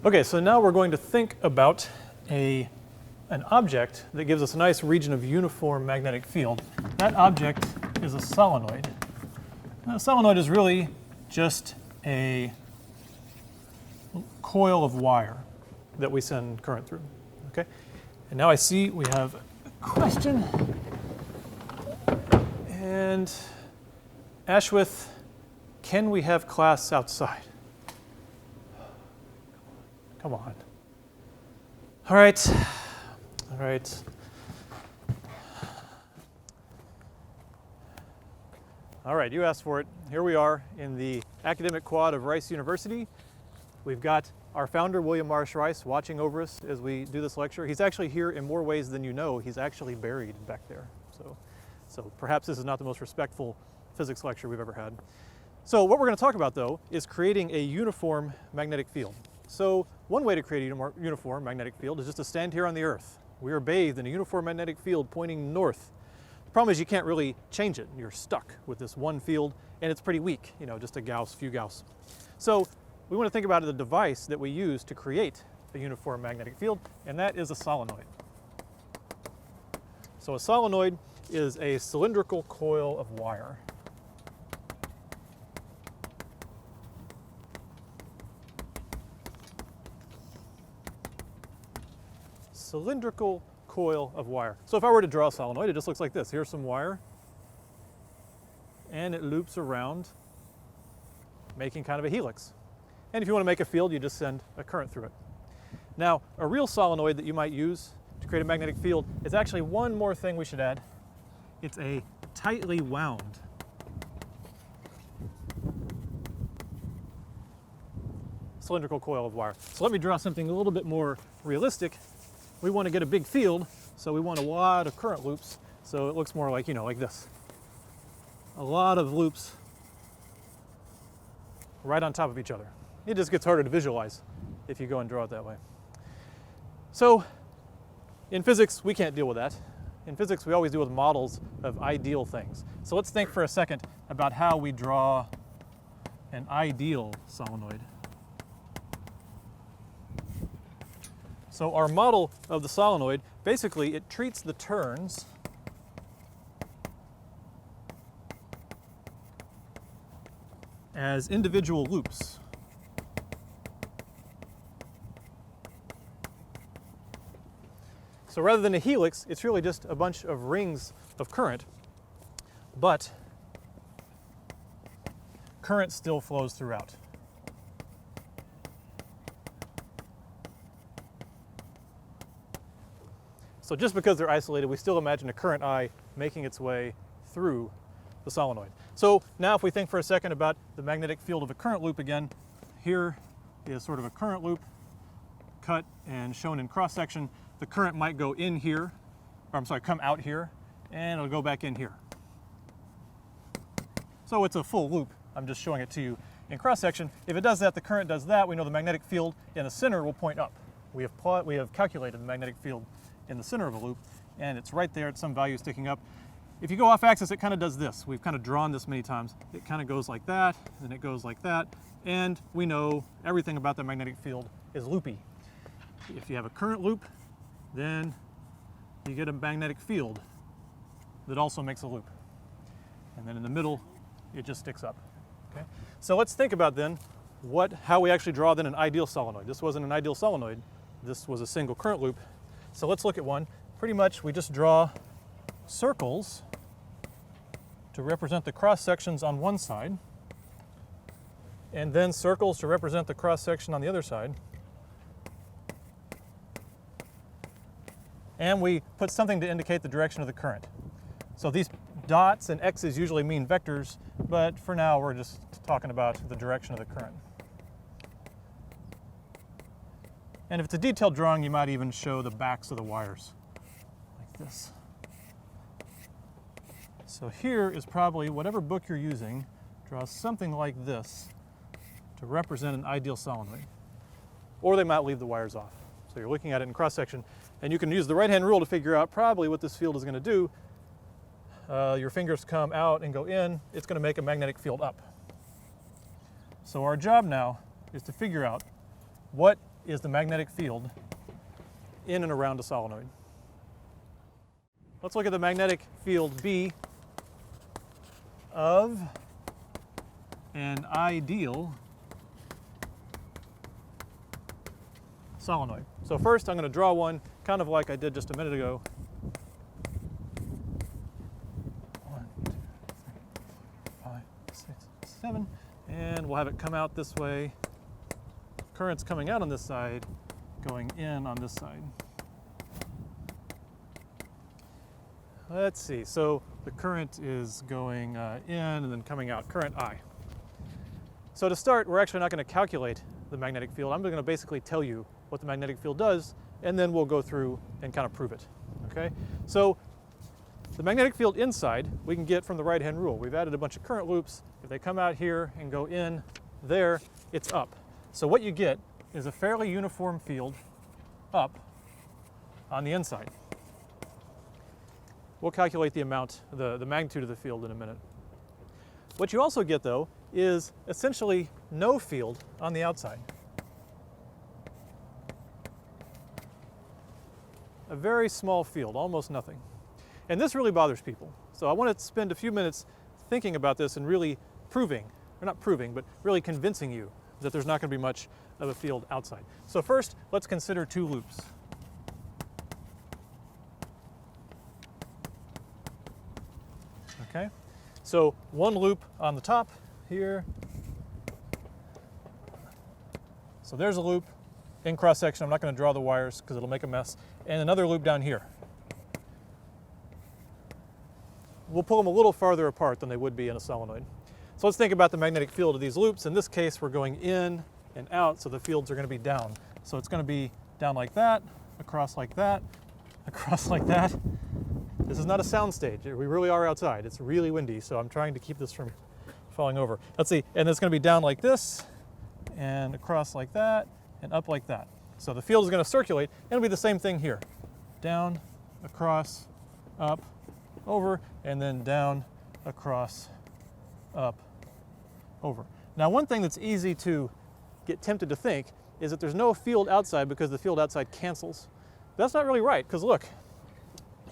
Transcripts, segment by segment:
Okay, so now we're going to think about an object that gives us a nice region of uniform magnetic field. That object is a solenoid. Now, a solenoid is really just a coil of wire that we send current through. Okay, and now I see we have a question. And Ashwith, can we have class outside? Come on. All right. All right. All right, you asked for it. Here we are in the academic quad of Rice University. We've got our founder, William Marsh Rice, watching over us as we do this lecture. He's actually here in more ways than you know. He's actually buried back there. So perhaps this is not the most respectful physics lecture we've ever had. So what we're going to talk about, though, is creating a uniform magnetic field. So one way to create a uniform magnetic field is just to stand here on the Earth. We are bathed in a uniform magnetic field pointing north. The problem is you can't really change it. You're stuck with this one field, and it's pretty weak, you know, just a Gauss, few Gauss. So we want to think about the device that we use to create a uniform magnetic field, and that is a solenoid. So a solenoid is a cylindrical coil of wire. Cylindrical coil of wire. So if I were to draw a solenoid, it just looks like this. Here's some wire, and it loops around, making kind of a helix. And if you want to make a field, you just send a current through it. Now, a real solenoid that you might use to create a magnetic field is actually one more thing we should add. It's a tightly wound cylindrical coil of wire. So let me draw something a little bit more realistic. We want to get a big field, so we want a lot of current loops, so it looks more like, you know, like this. A lot of loops right on top of each other. It just gets harder to visualize if you go and draw it that way. So in physics, we can't deal with that. In physics, we always deal with models of ideal things. So let's think for a second about how we draw an ideal solenoid. So our model of the solenoid, basically it treats the turns as individual loops. So rather than a helix, it's really just a bunch of rings of current, but current still flows throughout. So just because they're isolated, we still imagine a current I making its way through the solenoid. So now if we think for a second about the magnetic field of a current loop again, here is sort of a current loop cut and shown in cross section. The current might go in here, or I'm sorry, come out here, and it'll go back in here. So it's a full loop. I'm just showing it to you in cross section. If it does that, the current does that, we know the magnetic field in the center will point up. We have calculated the magnetic field in the center of a loop, and it's right there at some value sticking up. If you go off axis, it kind of does this. We've kind of drawn this many times. It kind of goes like that, and it goes like that, and we know everything about the magnetic field is loopy. If you have a current loop, then you get a magnetic field that also makes a loop. And then in the middle, it just sticks up. Okay? So let's think about then how we actually draw then an ideal solenoid. This wasn't an ideal solenoid. This was a single current loop. So let's look at one. Pretty much we just draw circles to represent the cross sections on one side, and then circles to represent the cross section on the other side. And we put something to indicate the direction of the current. So these dots and X's usually mean vectors, but for now we're just talking about the direction of the current. And if it's a detailed drawing, you might even show the backs of the wires, like this. So here is probably, whatever book you're using, draws something like this to represent an ideal solenoid. Or they might leave the wires off. So you're looking at it in cross-section, and you can use the right-hand rule to figure out probably what this field is going to do. Your fingers come out and go in, it's going to make a magnetic field up. So our job now is to figure out what is the magnetic field in and around a solenoid. Let's look at the magnetic field B of an ideal solenoid. So first I'm going to draw one kind of like I did just a minute ago. 1, 2, 3, 4, 5, 6, 7, and we'll have it come out this way. Current's coming out on this side, going in on this side. Let's see, so the current is going in and then coming out, current I. So to start, we're actually not going to calculate the magnetic field. I'm going to basically tell you what the magnetic field does, and then we'll go through and kind of prove it, okay? So the magnetic field inside we can get from the right-hand rule. We've added a bunch of current loops. If they come out here and go in there, it's up. So what you get is a fairly uniform field up on the inside. We'll calculate the amount, the magnitude of the field in a minute. What you also get, though, is essentially no field on the outside. A very small field, almost nothing. And this really bothers people. So I want to spend a few minutes thinking about this and really proving, or not proving, but really convincing you that there's not going to be much of a field outside. So first, let's consider two loops. Okay, so one loop on the top here. So there's a loop in cross section. I'm not going to draw the wires because it'll make a mess. And another loop down here. We'll pull them a little farther apart than they would be in a solenoid. So let's think about the magnetic field of these loops. In this case, we're going in and out, so the fields are going to be down. So it's going to be down like that, across like that, across like that. This is not a sound stage. We really are outside. It's really windy, so I'm trying to keep this from falling over. Let's see, and it's going to be down like this, and across like that, and up like that. So the field is going to circulate, and it'll be the same thing here. Down, across, up, over, and then down, across, up, over. Now one thing that's easy to get tempted to think is that there's no field outside because the field outside cancels. That's not really right, because look,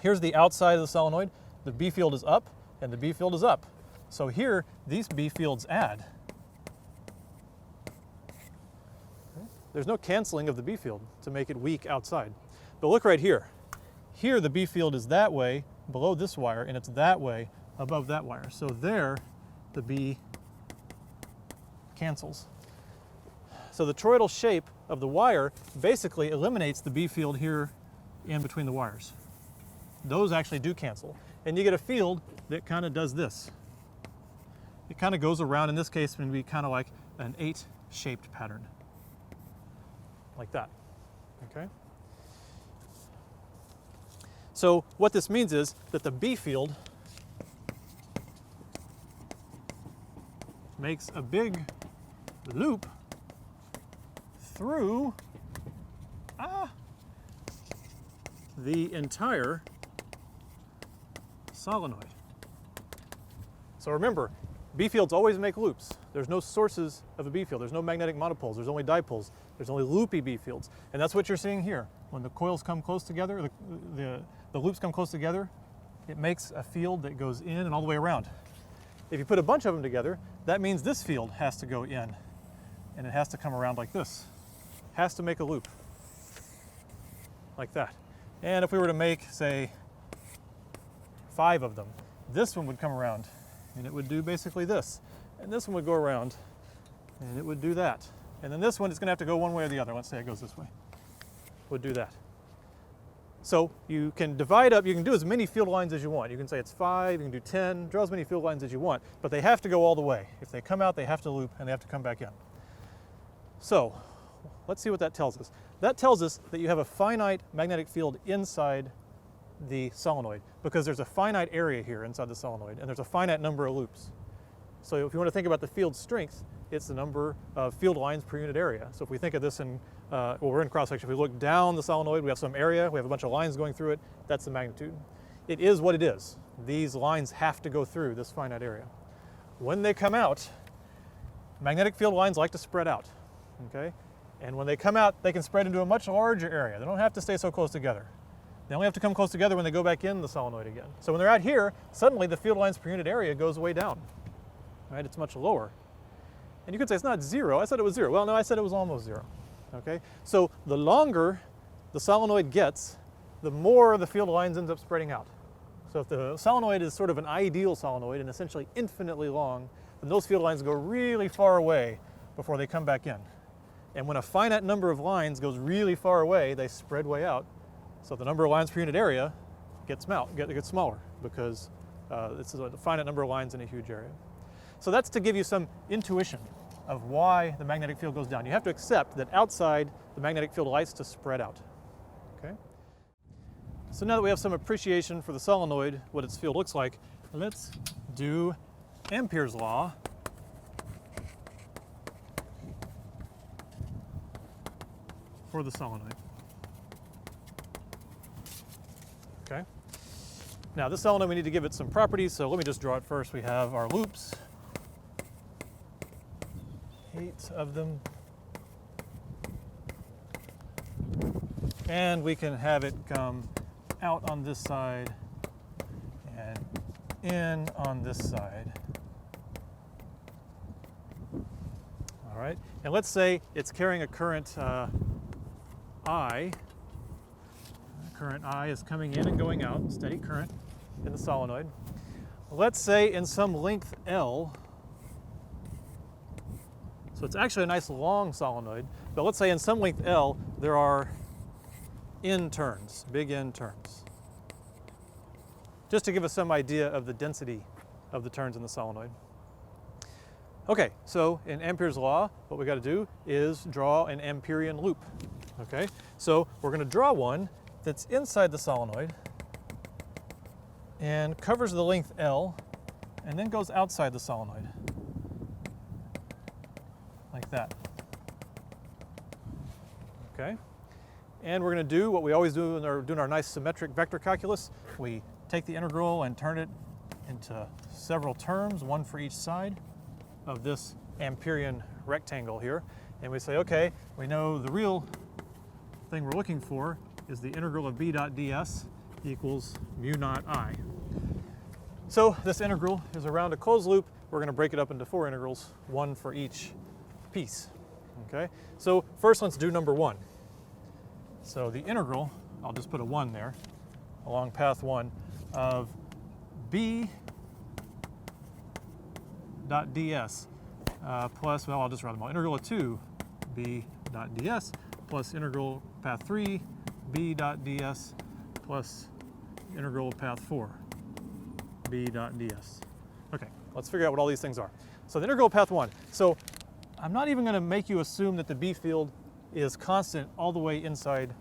here's the outside of the solenoid. The B field is up, and the B field is up. So here, these B fields add. There's no canceling of the B field to make it weak outside. But look right here. Here the B field is that way, below this wire, and it's that way, above that wire. So there, the B cancels. So the toroidal shape of the wire basically eliminates the B field here in between the wires. Those actually do cancel. And you get a field that kind of does this. It kind of goes around, in this case, it's going to be kind of like an 8-shaped pattern. Like that, okay? So what this means is that the B field makes a big loop through the entire solenoid. So remember, B fields always make loops. There's no sources of a B field. There's no magnetic monopoles. There's only dipoles. There's only loopy B fields. And that's what you're seeing here. When the coils come close together, the loops come close together, it makes a field that goes in and all the way around. If you put a bunch of them together, that means this field has to go in, and it has to come around like this. Has to make a loop, like that. And if we were to make, say, 5 of them, this one would come around, and it would do basically this. And this one would go around, and it would do that. And then this one is going to have to go one way or the other. Let's say it goes this way. Would do that. So you can divide up, you can do as many field lines as you want. You can say it's 5, you can do 10, draw as many field lines as you want, but they have to go all the way. If they come out, they have to loop, and they have to come back in. So let's see what that tells us. That tells us that you have a finite magnetic field inside the solenoid, because there's a finite area here inside the solenoid, and there's a finite number of loops. So if you want to think about the field strength, it's the number of field lines per unit area. So if we think of this in, well, we're in cross-section. If we look down the solenoid, we have some area, we have a bunch of lines going through it, that's the magnitude. It is what it is. These lines have to go through this finite area. When they come out, magnetic field lines like to spread out, okay? And when they come out, they can spread into a much larger area. They don't have to stay so close together. They only have to come close together when they go back in the solenoid again. So when they're out here, suddenly the field lines per unit area goes way down. Right? It's much lower. And you could say it's not 0. I said it was 0. Well, no, I said it was almost 0. Okay? So the longer the solenoid gets, the more the field lines ends up spreading out. So if the solenoid is sort of an ideal solenoid and essentially infinitely long, then those field lines go really far away before they come back in. And when a finite number of lines goes really far away, they spread way out. So the number of lines per unit area gets smaller because it's a finite number of lines in a huge area. So that's to give you some intuition of why the magnetic field goes down. You have to accept that outside the magnetic field likes to spread out. Okay? So now that we have some appreciation for the solenoid, what its field looks like, let's do Ampere's law for the solenoid. Okay. Now this solenoid, we need to give it some properties, so let me just draw it first. We have our loops, 8 of them, and we can have it come out on this side and in on this side. All right, and let's say it's carrying a current I. Current I is coming in and going out, steady current in the solenoid. Let's say in some length L, so it's actually a nice long solenoid, but let's say in some length L there are N turns, big N turns. Just to give us some idea of the density of the turns in the solenoid. Okay, so in Ampere's law, what we got to do is draw an Amperian loop. Okay, so we're going to draw one that's inside the solenoid and covers the length L and then goes outside the solenoid, like that. Okay, and we're going to do what we always do when doing our nice symmetric vector calculus. We take the integral and turn it into several terms, one for each side of this Amperian rectangle here, and we say, okay, we know the real thing we're looking for is the integral of b dot ds equals mu naught I. So this integral is around a closed loop. We're going to break it up into 4 integrals, one for each piece. Okay, so first let's do number 1. So the integral, I'll just put a 1 there, along path 1 of b dot ds plus, well, I'll just write them all, integral of 2 b dot ds plus integral path 3 b dot ds plus integral of path 4 b dot ds. Okay, let's figure out what all these things are. So the integral of path 1. So I'm not even going to make you assume that the B field is constant all the way inside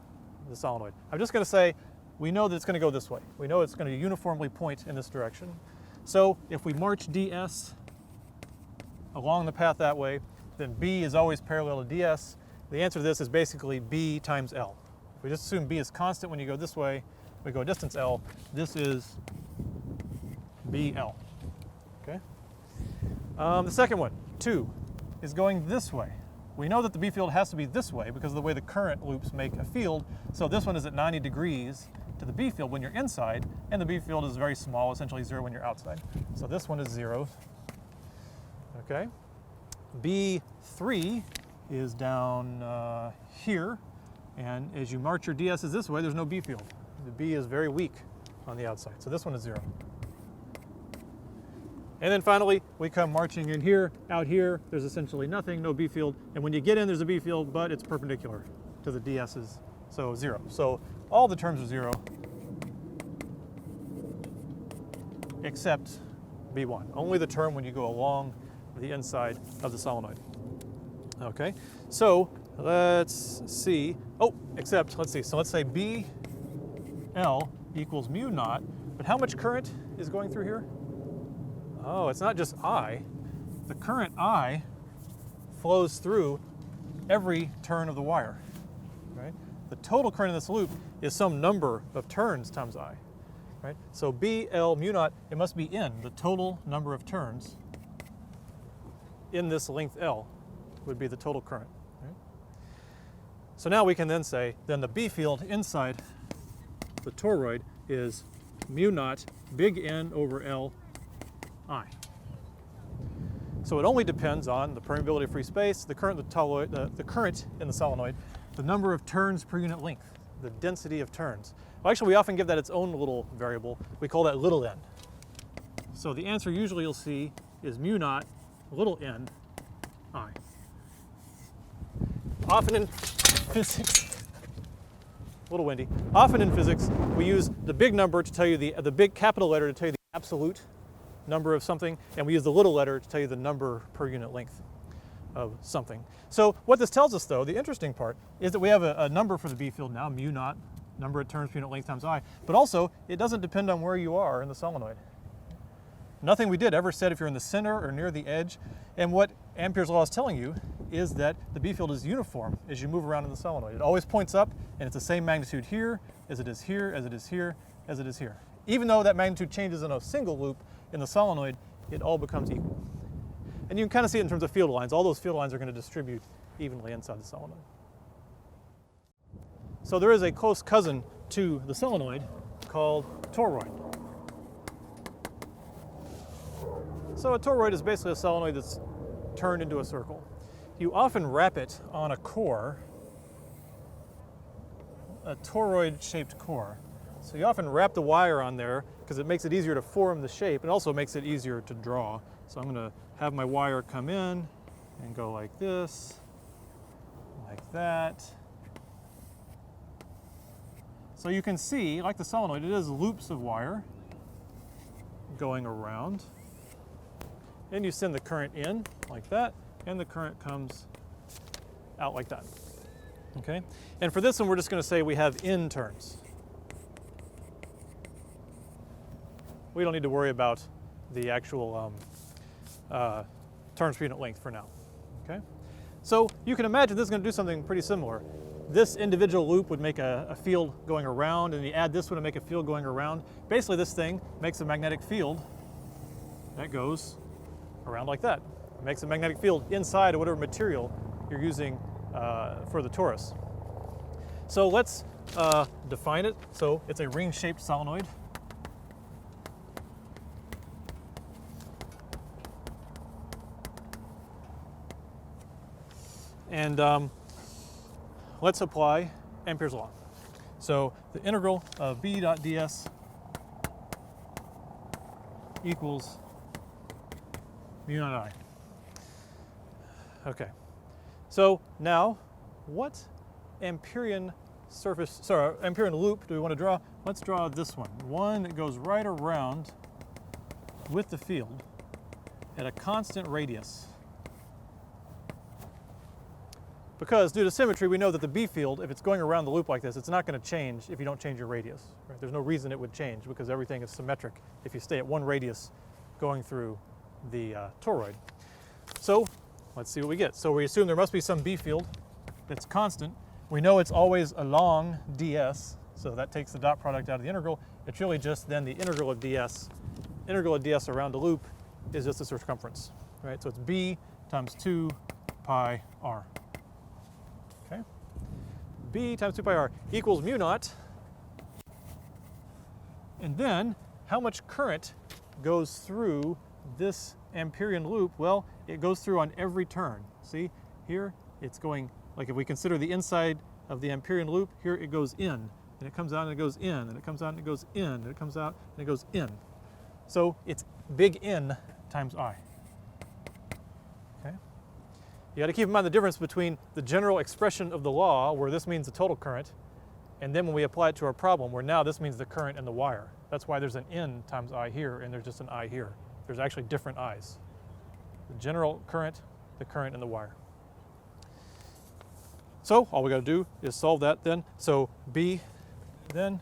the solenoid. I'm just going to say we know that it's going to go this way. We know it's going to uniformly point in this direction. So if we march ds along the path that way, then B is always parallel to ds. The answer to this is basically B times L. If we just assume B is constant when you go this way, we go distance L, this is BL. Okay? The second one, 2, is going this way. We know that the B field has to be this way because of the way the current loops make a field. So this one is at 90 degrees to the B field when you're inside, and the B field is very small, essentially 0 when you're outside. So this one is 0. Okay? B3 is down here, and as you march your DS's this way, there's no B field. The B is very weak on the outside, so this one is 0. And then finally, we come marching in here, out here, there's essentially nothing, no B field, and when you get in, there's a B field, but it's perpendicular to the DS's, so 0. So all the terms are 0, except B1, only the term when you go along the inside of the solenoid. Okay, so let's see, except, let's see, so let's say BL equals mu naught, but how much current is going through here? Oh, it's not just I. The current I flows through every turn of the wire, right? The total current in this loop is some number of turns times I, right? So BL mu naught, it must be in the total number of turns in this length L would be the total current, right? So now we can then say, then the B field inside the toroid is mu naught big N over L I. So it only depends on the permeability of free space, the current, the current in the solenoid, the number of turns per unit length, the density of turns. Well, actually, we often give that its own little variable. We call that little n. So the answer usually you'll see is mu naught little n I. Often in physics, a little windy. Often in physics, we use the big number to tell you the big capital letter to tell you the absolute number of something, and we use the little letter to tell you the number per unit length of something. So what this tells us, though, the interesting part, is that we have a number for the B field now, mu naught, number of turns per unit length times I, but also it doesn't depend on where you are in the solenoid. Nothing we did ever said if you're in the center or near the edge, and what Ampere's law is telling you is that the B field is uniform as you move around in the solenoid. It always points up, and it's the same magnitude here, as it is here, as it is here, as it is here. Even though that magnitude changes in a single loop in the solenoid, it all becomes equal. And you can kind of see it in terms of field lines. All those field lines are going to distribute evenly inside the solenoid. So there is a close cousin to the solenoid called toroid. So a toroid is basically a solenoid that's turned into a circle. You often wrap it on a core, a toroid-shaped core. So you often wrap the wire on there because it makes it easier to form the shape and also makes it easier to draw. So I'm going to have my wire come in and go like this, like that. So you can see, like the solenoid, it is loops of wire going around. And you send the current in like that, and the current comes out like that. Okay? And for this one, we're just going to say we have N turns. We don't need to worry about the actual turns per unit length for now. Okay? So you can imagine this is going to do something pretty similar. This individual loop would make a field going around, and you add this one to make a field going around. Basically, this thing makes a magnetic field that goes around like that. It makes a magnetic field inside of whatever material you're using for the torus. So let's define it. So it's a ring-shaped solenoid. And let's apply Ampere's law. So the integral of B dot ds equals mu naught I. Okay. So now, what Amperian Amperian loop do we want to draw? Let's draw this one. One that goes right around with the field at a constant radius. Because due to symmetry, we know that the B field, if it's going around the loop like this, it's not going to change if you don't change your radius. Right? There's no reason it would change because everything is symmetric if you stay at one radius going through the toroid. So let's see what we get. So we assume there must be some B field that's constant. We know it's always along ds, so that takes the dot product out of the integral. It's really just then the integral of ds. Integral of ds around the loop is just the circumference, right? So it's b times 2 pi r. Okay? B times 2 pi r equals mu naught. And then how much current goes through this Amperian loop? Well, it goes through on every turn. See, here it's going, like if we consider the inside of the Amperian loop, here it goes in, and it comes out and it goes in, and it comes out and it goes in, and it comes out and it goes in. So it's big N times I. Okay? You got to keep in mind the difference between the general expression of the law, where this means the total current, and then when we apply it to our problem, where now this means the current in the wire. That's why there's an N times I here, and there's just an I here. There's actually different I's. The general current, the current in the wire. So all we got to do is solve that then. So B, then,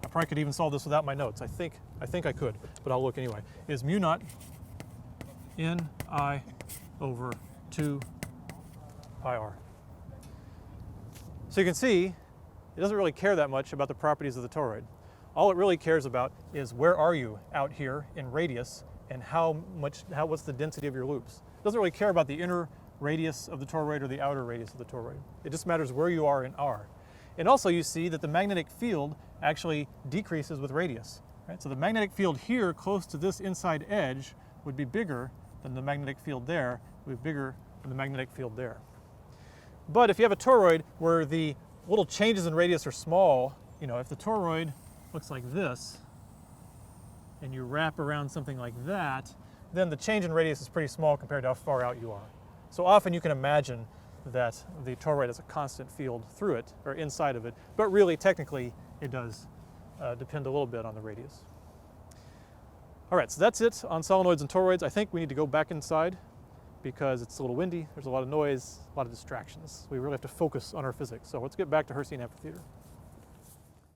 I probably could even solve this without my notes. I think I could, but I'll look anyway. Is mu naught N I over 2 pi r. So you can see it doesn't really care that much about the properties of the toroid. All it really cares about is where are you out here in radius and what's the density of your loops. It doesn't really care about the inner radius of the toroid or the outer radius of the toroid. It just matters where you are in R. And also you see that the magnetic field actually decreases with radius. Right? So the magnetic field here close to this inside edge would be bigger than the magnetic field there, would be bigger than the magnetic field there. But if you have a toroid where the little changes in radius are small, you know, if the toroid looks like this, and you wrap around something like that, then the change in radius is pretty small compared to how far out you are. So often you can imagine that the toroid has a constant field through it, or inside of it, but really technically it does depend a little bit on the radius. All right, so that's it on solenoids and toroids. I think we need to go back inside because it's a little windy, there's a lot of noise, a lot of distractions. We really have to focus on our physics. So let's get back to Hertzian Amphitheater.